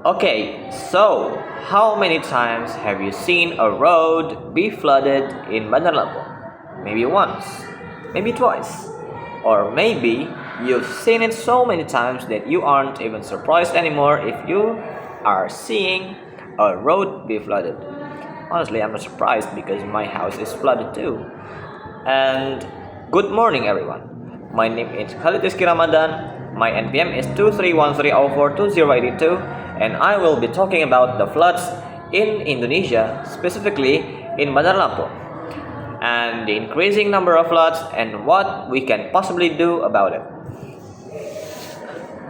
Okay, so how many times have you seen a road be flooded in Bandar Lampung? Maybe once, maybe twice, or maybe you've seen it so many times that you aren't even surprised anymore if you are seeing a road be flooded. Honestly, I'm not surprised because my house is flooded too. And good morning, everyone. My name is Khalid Rizkie Ramadan. My NPM is 23130420882, and I will be talking about the floods in Indonesia, specifically in Bandar Lampung, and the increasing number of floods and what we can possibly do about it.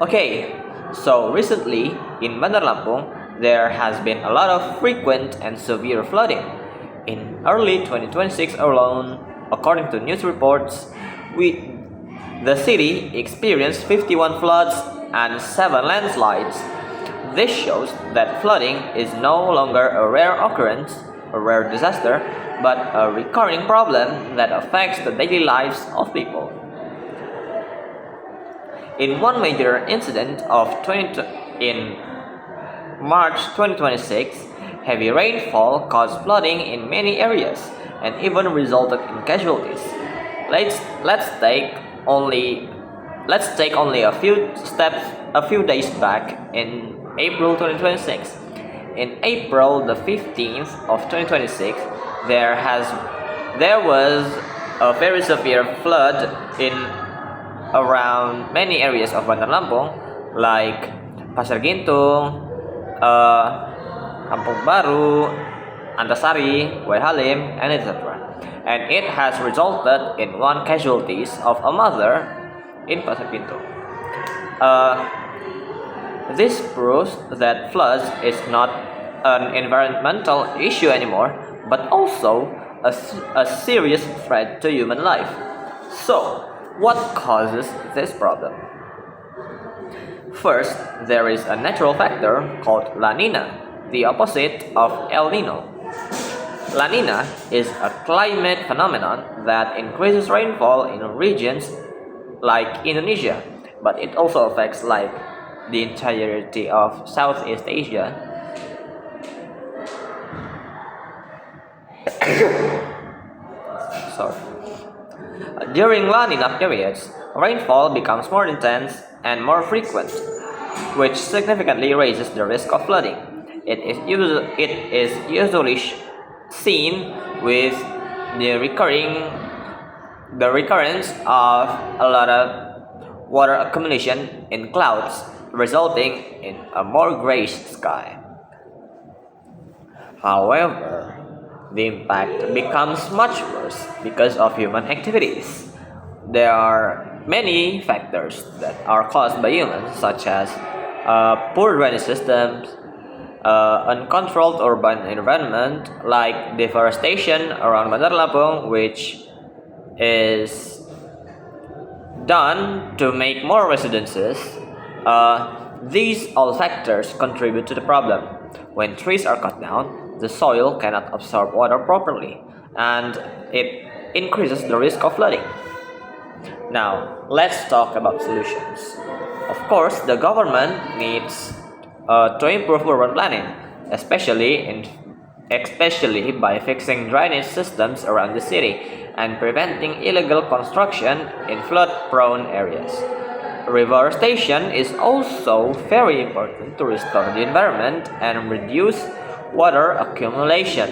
Okay, so recently in Bandar Lampung, there has been a lot of frequent and severe flooding. In early 2026 alone, according to news reports, the city experienced 51 floods and 7 landslides. This shows that flooding is no longer a rare occurrence, a rare disaster, but a recurring problem that affects the daily lives of people. In one major incident in March 2026, heavy rainfall caused flooding in many areas and even resulted in casualties. Let's take only a few days back in April 2026. In April the 15th of 2026, there was a very severe flood in around many areas of Bandar Lampung like Pasar Gintung, Kampung Baru, Antasari, Halim, and etc. And it has resulted in one casualties of a mother in Pasar Gintung. This proves that floods is not an environmental issue anymore, but also a serious threat to human life. So, what causes this problem? First, there is a natural factor called La Nina, the opposite of El Nino. La Nina is a climate phenomenon that increases rainfall in regions like Indonesia, but it also affects like the entirety of Southeast Asia. Sorry. During La Nina periods, rainfall becomes more intense and more frequent, which significantly raises the risk of flooding. It is usually seen with the recurrence of a lot of water accumulation in clouds, resulting in a more grayish sky. However, the impact becomes much worse because of human activities. There are many factors that are caused by humans, such as poor drainage systems, uncontrolled urban environment like deforestation around Bandar Lampung, which is done to make more residences. These all factors contribute to the problem. When trees are cut down, the soil cannot absorb water properly, and it increases the risk of flooding. Now, let's talk about solutions. Of course, the government needs to improve urban planning, especially by fixing drainage systems around the city and preventing illegal construction in flood-prone areas. Reforestation is also very important to restore the environment and reduce water accumulation.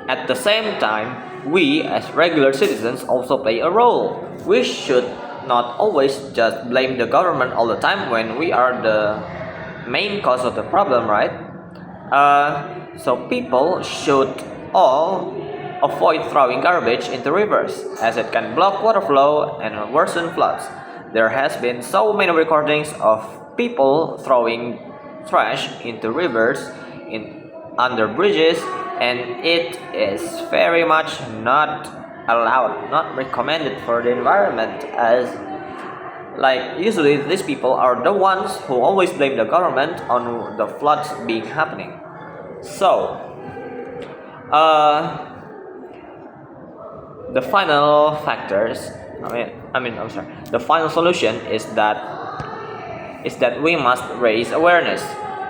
At the same time, we as regular citizens also play a role. We should not always just blame the government all the time when we are the main cause of the problem, right? So people should all avoid throwing garbage into rivers, as it can block water flow and worsen floods. There has been so many recordings of people throwing trash into rivers, under bridges, and it is very much not allowed, not recommended for the environment, as like usually these people are the ones who always blame the government on the floods being happening. So, the final factors I'm sorry. The final solution is that we must raise awareness.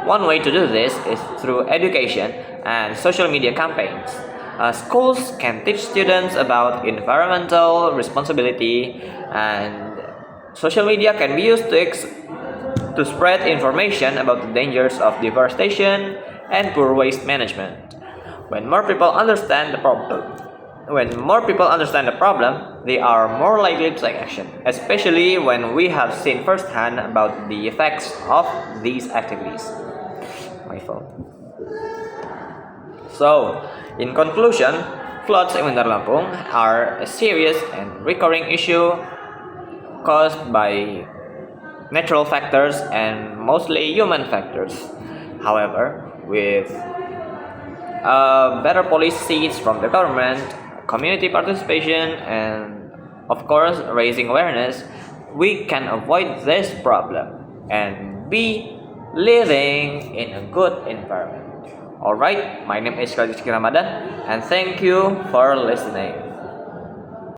One way to do this is through education and social media campaigns. Schools can teach students about environmental responsibility, and social media can be used to spread information about the dangers of deforestation and poor waste management. When more people understand the problem, when more people understand the problem, they are more likely to take action, especially when we have seen firsthand about the effects of these activities. My phone. So, in conclusion, floods in Bandar Lampung are a serious and recurring issue caused by natural factors and mostly human factors. However, with better policies from the government, community participation, and of course, raising awareness, we can avoid this problem and be living in a good environment. Alright, my name is Khalid Rizkie, and thank you for listening.